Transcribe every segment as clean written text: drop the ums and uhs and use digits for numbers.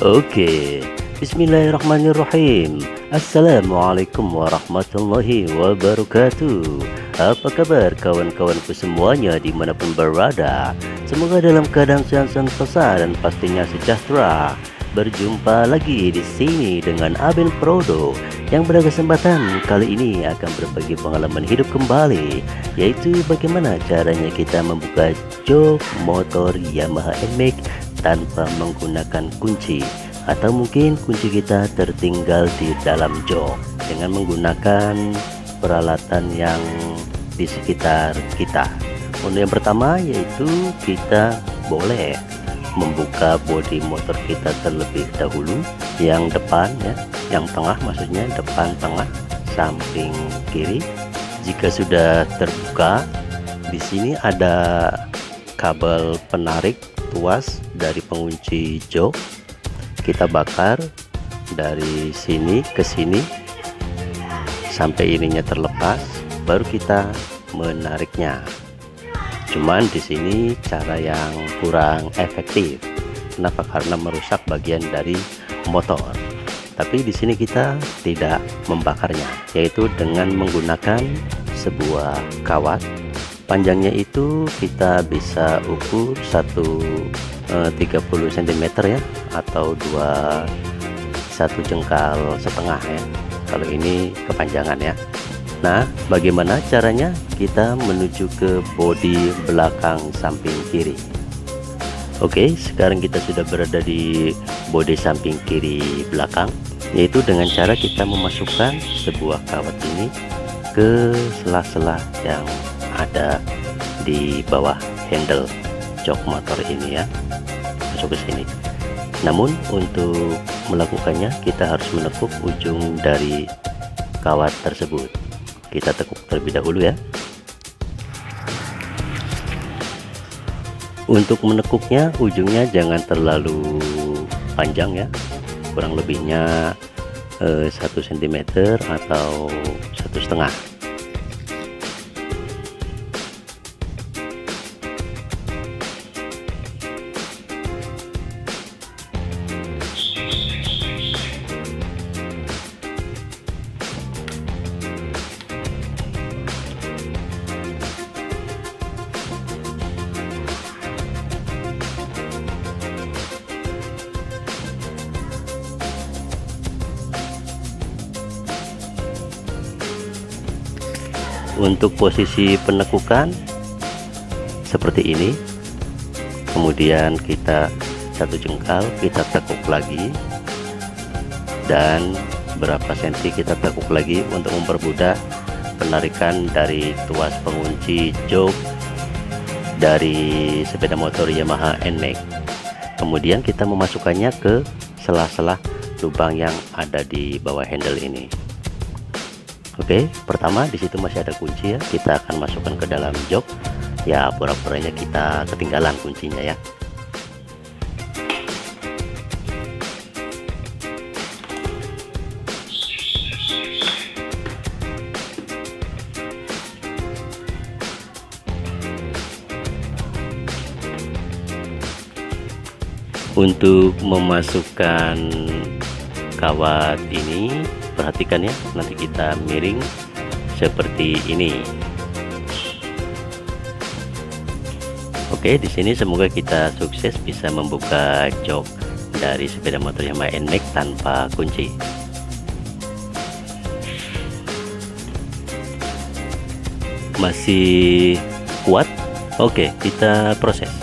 Oke, bismillahirrahmanirrahim. Assalamualaikum warahmatullahi wabarakatuh. Apa kabar kawan-kawanku semuanya dimanapun berada? Semoga dalam keadaan sehat sentosa dan pastinya sejahtera. Berjumpa lagi di sini dengan Aben Prodo yang pada kesempatan kali ini akan berbagi pengalaman hidup kembali, yaitu bagaimana caranya kita membuka jok motor Yamaha NMAX tanpa menggunakan kunci, atau mungkin kunci kita tertinggal di dalam jok dengan menggunakan peralatan yang di sekitar kita. Untuk yang pertama yaitu kita boleh membuka bodi motor kita terlebih dahulu, yang depan ya, yang tengah maksudnya, depan, tengah, samping, kiri. Jika sudah terbuka, di sini ada kabel penarik tuas dari pengunci jok. Kita bakar dari sini ke sini sampai ininya terlepas, baru kita menariknya. Cuman di sini cara yang kurang efektif. Kenapa? Karena merusak bagian dari motor. Tapi di sini kita tidak membakarnya, yaitu dengan menggunakan sebuah kawat. Panjangnya itu kita bisa ukur 30 cm ya, atau 1 jengkal setengah ya, kalau ini kepanjangan ya. Nah, bagaimana caranya? Kita menuju ke bodi belakang samping kiri. Oke, sekarang kita sudah berada di bodi samping kiri belakang, yaitu dengan cara kita memasukkan sebuah kawat ini ke sela-sela yang ada di bawah handle jok motor ini ya, masuk ke sini. Namun untuk melakukannya kita harus menekuk ujung dari kawat tersebut. Kita tekuk terlebih dahulu ya. Untuk menekuknya ujungnya jangan terlalu panjang ya, kurang lebihnya 1 cm atau 1,5 cm. Untuk posisi penekukan seperti ini, kemudian kita 1 jengkal kita tekuk lagi, dan berapa senti kita tekuk lagi untuk mempermudah penarikan dari tuas pengunci jok dari sepeda motor Yamaha NMAX. Kemudian kita memasukkannya ke sela-sela lubang yang ada di bawah handle ini. Oke, pertama di situ masih ada kunci ya, kita akan masukkan ke dalam jok. Ya, pura-puranya kita ketinggalan kuncinya ya. Untuk memasukkan kawat ini, perhatikan ya, nanti kita miring seperti ini. Oke, di sini semoga kita sukses bisa membuka jok dari sepeda motor Yamaha NMAX tanpa kunci. Masih kuat? Oke, kita proses.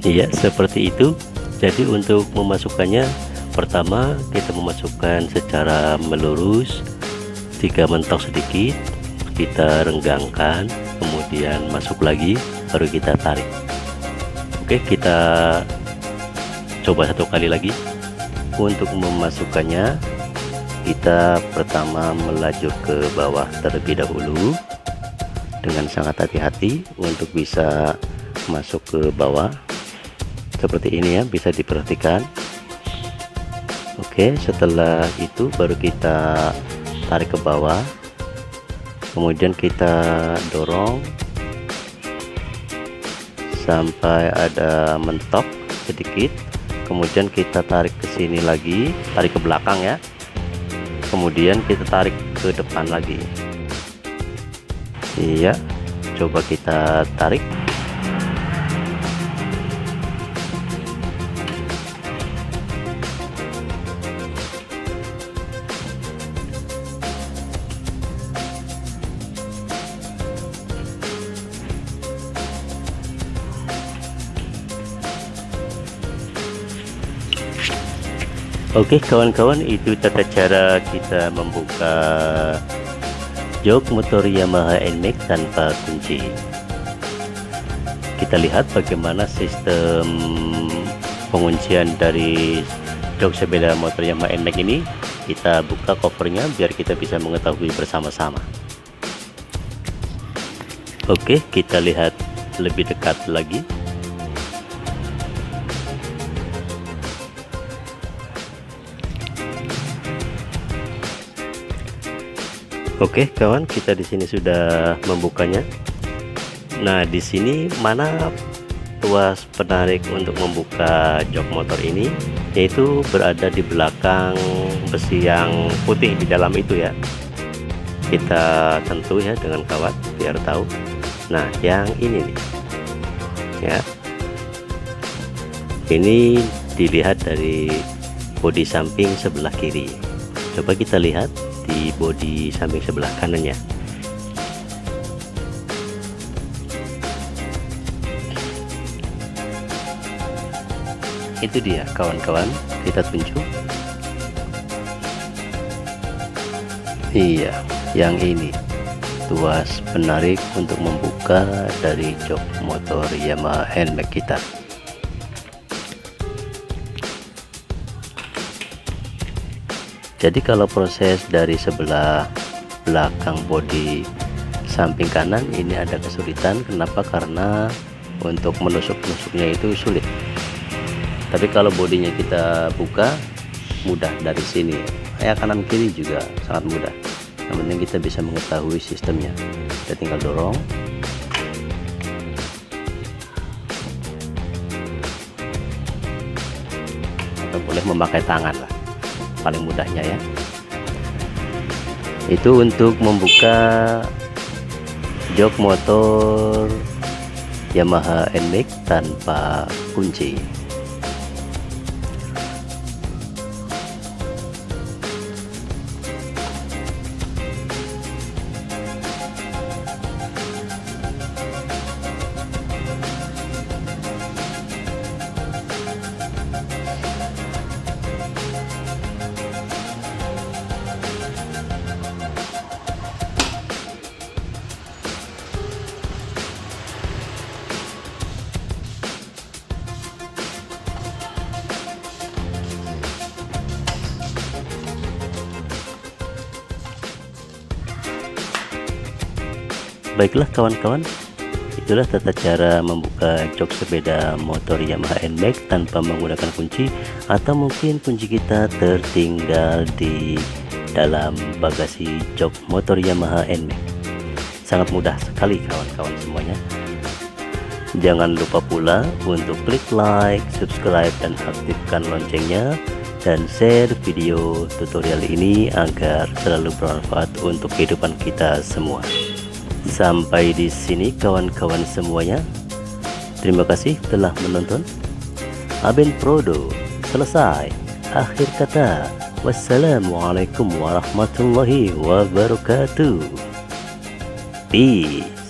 Iya, seperti itu. Jadi untuk memasukkannya, pertama kita memasukkan secara melurus, 3 mentok sedikit, kita renggangkan, kemudian masuk lagi, baru kita tarik. Oke, kita coba satu kali lagi. Untuk memasukkannya, kita pertama melajur ke bawah terlebih dahulu dengan sangat hati-hati untuk bisa masuk ke bawah. Seperti ini ya, bisa diperhatikan. Oke, setelah itu baru kita tarik ke bawah, kemudian kita dorong sampai ada mentok sedikit, kemudian kita tarik ke sini lagi, tarik ke belakang ya, kemudian kita tarik ke depan lagi. Iya, coba kita tarik. Oke kawan-kawan, itu tata cara kita membuka jok motor Yamaha NMAX tanpa kunci. Kita lihat bagaimana sistem penguncian dari jok sepeda motor Yamaha NMAX ini. Kita buka covernya biar kita bisa mengetahui bersama-sama. Oke, kita lihat lebih dekat lagi. Oke kawan, kita di sini sudah membukanya. Nah, di sini mana tuas penarik untuk membuka jok motor ini, yaitu berada di belakang besi yang putih di dalam itu ya. Kita sentuh ya dengan kawat biar tahu. Nah, yang ini nih ya, ini dilihat dari bodi samping sebelah kiri. Coba kita lihat di bodi samping sebelah kanannya. Itu dia kawan-kawan, kita tunjuk. Iya, yang ini tuas penarik untuk membuka dari jok motor Yamaha NMAX kita. Jadi kalau proses dari sebelah belakang bodi samping kanan ini ada kesulitan. Kenapa? Karena untuk menusuk-nusuknya itu sulit. Tapi kalau bodinya kita buka mudah dari sini. Ya, kanan kiri juga sangat mudah. Yang penting kita bisa mengetahui sistemnya. Kita tinggal dorong. Atau boleh memakai tangan lah, paling mudahnya ya. Itu untuk membuka jok motor Yamaha NMAX tanpa kunci. Baiklah kawan-kawan, itulah tata cara membuka jok sepeda motor Yamaha NMAX tanpa menggunakan kunci, atau mungkin kunci kita tertinggal di dalam bagasi jok motor Yamaha NMAX. Sangat mudah sekali kawan-kawan semuanya. Jangan lupa pula untuk klik like, subscribe, dan aktifkan loncengnya, dan share video tutorial ini agar selalu bermanfaat untuk kehidupan kita semua. Sampai di sini kawan-kawan semuanya. Terima kasih telah menonton. Aben Prodo selesai. Akhir kata, wassalamualaikum warahmatullahi wabarakatuh. Peace.